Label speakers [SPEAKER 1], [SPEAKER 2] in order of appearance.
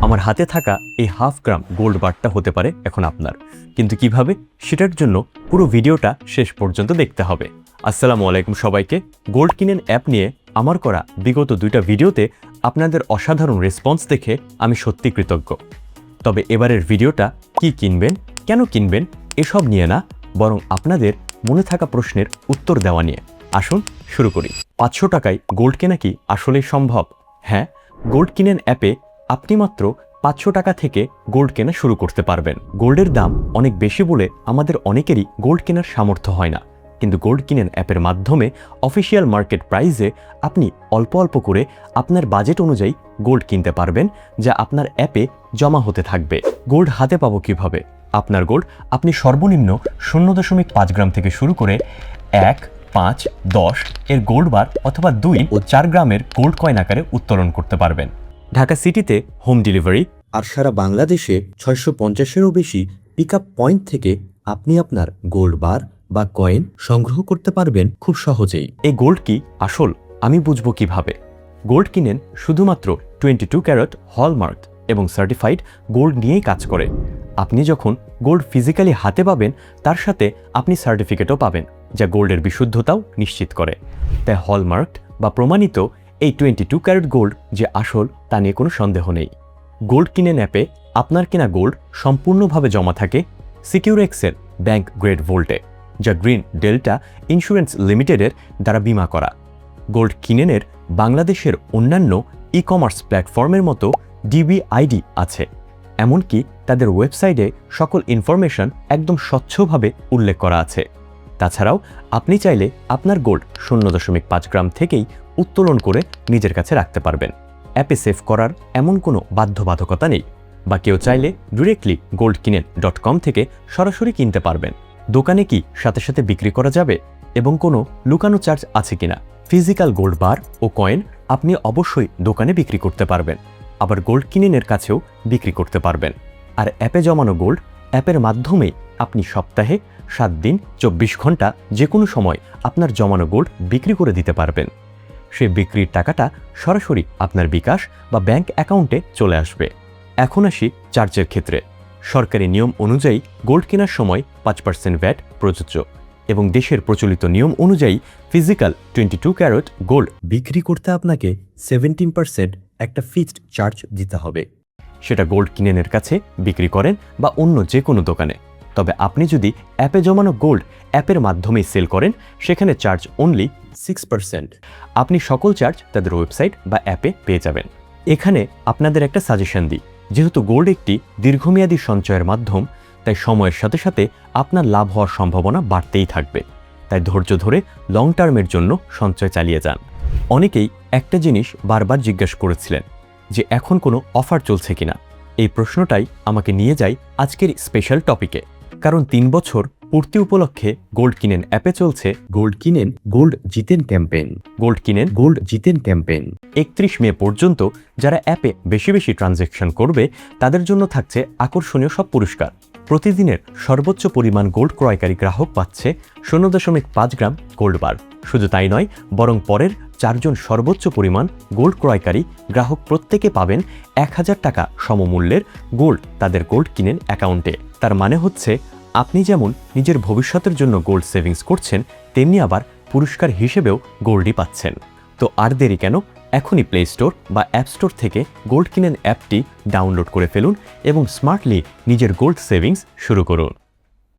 [SPEAKER 1] আমার হাতে থাকা এই হাফ গ্রাম গোল্ড বারটা হতে পারে এখন আপনার, কিন্তু কিভাবে সেটার জন্য পুরো ভিডিওটা শেষ পর্যন্ত দেখতে হবে। আসসালামু আলাইকুম সবাইকে। গোল্ড কিনেন অ্যাপ নিয়ে আমার করা বিগত 2টা ভিডিওতে আপনাদের অসাধারণ রেসপন্স দেখে আমি সত্যি কৃতজ্ঞ। তবে এবারের ভিডিওটা কি কিনবেন, কেন কিনবেন এসব নিয়ে না, বরং আপনাদের মনে থাকা প্রশ্নের উত্তর দেওয়া নিয়ে। আসুন শুরু করি। 500 টাকায় গোল্ড কেনা কি আসলেই সম্ভব? হ্যাঁ, গোল্ড কিনেন অ্যাপে আপনি মাত্র 500 টাকা থেকে গোল্ড কেনা শুরু করতে পারবেন। গোল্ডের দাম অনেক বেশি বলে আমাদের অনেকেরই গোল্ড কেনার সামর্থ্য হয় না, কিন্তু গোল্ড কিনেন অ্যাপের মাধ্যমে অফিসিয়াল মার্কেট প্রাইসে আপনি অল্প অল্প করে আপনার বাজেট অনুযায়ী গোল্ড কিনতে পারবেন, যা আপনার অ্যাপে জমা হতে থাকবে। গোল্ড হাতে পাবো কিভাবে? আপনার গোল্ড আপনি সর্বনিম্ন 0.5 গ্রাম থেকে শুরু করে 1, 5, 10 এর গোল্ড বার অথবা 2 ও 4 গ্রামের গোল্ড কয়েন আকারে উত্তোলন করতে পারবেন। ঢাকা সিটিতে হোম ডেলিভারি
[SPEAKER 2] আর সারা বাংলাদেশে 650-এরও বেশি পিকআপ পয়েন্ট থেকে আপনি আপনার গোল্ড বার বা কয়েন সংগ্রহ করতে পারবেন খুব সহজেই।
[SPEAKER 1] এই গোল্ড কি আসল, আমি বুঝবো কিভাবে? গোল্ড কিনেন শুধুমাত্র 22 ক্যারেট হলমার্ক এবং সার্টিফাইড গোল্ড নিয়েই কাজ করে। আপনি যখন গোল্ড ফিজিক্যালি হাতে পাবেন, তার সাথে আপনি সার্টিফিকেটও পাবেন, যা গোল্ডের বিশুদ্ধতাও নিশ্চিত করে। তাই হলমার্ক বা প্রমাণিত এই 22 ক্যারেট গোল্ড যে আসল তা নিয়ে কোনো সন্দেহ নেই। গোল্ড কিনেন অ্যাপে আপনার কেনা গোল্ড সম্পূর্ণভাবে জমা থাকে সিকিউরেক্সের ব্যাংক গ্রেড ভোল্টে, যা গ্রিন ডেল্টা ইন্স্যুরেন্স লিমিটেডের দ্বারা বীমা করা। গোল্ড কিনেনের বাংলাদেশের অন্যান্য ই কমার্স প্ল্যাটফর্মের মতো ডিবিআইডি আছে, এমনকি তাদের ওয়েবসাইটে সকল ইনফরমেশন একদম স্বচ্ছভাবে উল্লেখ করা আছে। তাছাড়াও আপনি চাইলে আপনার গোল্ড 0.5 গ্রাম থেকেই উত্তোলন করে নিজের কাছে রাখতে পারবেন। অ্যাপে সেভ করার এমন কোনো বাধ্যবাধকতা নেই, বা কেউ চাইলে ডিরেক্টলি goldkinen.com থেকে সরাসরি কিনতে পারবেন। দোকানে কি সাথে সাথে বিক্রি করা যাবে এবং কোনো লুকানো চার্জ আছে কিনা? ফিজিক্যাল গোল্ড বার ও কয়েন আপনি অবশ্যই দোকানে বিক্রি করতে পারবেন, আবার গোল্ড কিনেনের কাছেও বিক্রি করতে পারবেন। আর অ্যাপে জমানো গোল্ড অ্যাপের মাধ্যমেই আপনি সপ্তাহে 7 দিন 24 ঘন্টা যে কোনো সময় আপনার জমানো গোল্ড বিক্রি করে দিতে পারবেন। সে বিক্রির টাকাটা সরাসরি আপনার বিকাশ বা ব্যাংক অ্যাকাউন্টে চলে আসবে। এখন আসি চার্জের ক্ষেত্রে। সরকারি নিয়ম অনুযায়ী গোল্ড কেনার সময় 5% ভ্যাট প্রযোজ্য এবং দেশের প্রচলিত নিয়ম অনুযায়ী ফিজিক্যাল 22 ক্যারেট গোল্ড
[SPEAKER 2] বিক্রি করতে আপনাকে 17% একটা ফিক্সড চার্জ দিতে হবে।
[SPEAKER 1] সেটা গোল্ড কিনেনের কাছে বিক্রি করেন বা অন্য যে কোনো দোকানে। তবে আপনি যদি অ্যাপে জমানো গোল্ড অ্যাপের মাধ্যমেই সেল করেন, সেখানে চার্জ অনলি
[SPEAKER 2] 6%।
[SPEAKER 1] আপনি সকল চার্জ তাদের ওয়েবসাইট বা অ্যাপে পেয়ে যাবেন। এখানে আপনাদের একটা সাজেশন দিই, যেহেতু গোল্ড একটি দীর্ঘমেয়াদী সঞ্চয়ের মাধ্যম, তাই সময়ের সাথে সাথে আপনার লাভ হওয়ার সম্ভাবনা বাড়তেই থাকবে। তাই ধৈর্য ধরে লং টার্মের জন্য সঞ্চয় চালিয়ে যান। অনেকেই একটা জিনিস বারবার জিজ্ঞাসা করেছিলেন যে এখন কোনো অফার চলছে কিনা। এই প্রশ্নটাই আমাকে নিয়ে যায় আজকের স্পেশাল টপিকে, কারণ 3 বছর পূর্তি উপলক্ষে গোল্ড কিনেন অ্যাপে চলছে
[SPEAKER 2] গোল্ড কিনেন গোল্ড জিতেন ক্যাম্পেইন।
[SPEAKER 1] গোল্ড কিনেন
[SPEAKER 2] গোল্ড জিতেন ক্যাম্পেইন
[SPEAKER 1] 31 মে পর্যন্ত যারা অ্যাপে বেশি বেশি ট্রানজ্যাকশন করবে তাদের জন্য থাকছে আকর্ষণীয় সব পুরস্কার। প্রতিদিনের সর্বোচ্চ পরিমাণ গোল্ড ক্রয়কারী গ্রাহক পাচ্ছে 0.5 গ্রাম গোল্ড বার। শুধু তাই নয়, বরং পরের 4 জন সর্বোচ্চ পরিমাণ গোল্ড ক্রয়কারী গ্রাহক প্রত্যেকে পাবেন 1000 টাকা সমমূল্যের গোল্ড তাদের গোল্ড কিনেন অ্যাকাউন্টে। তার মানে হচ্ছে আপনি যেমন নিজের ভবিষ্যতের জন্য গোল্ড সেভিংস করছেন, তেমনি আবার পুরস্কার হিসেবেও গোল্ডই পাচ্ছেন। তো আর দেরি কেন, এখনই প্লে স্টোর বা অ্যাপ স্টোর থেকে গোল্ড কিনেন অ্যাপটি ডাউনলোড করে ফেলুন এবং স্মার্টলি নিজের গোল্ড সেভিংস শুরু করুন।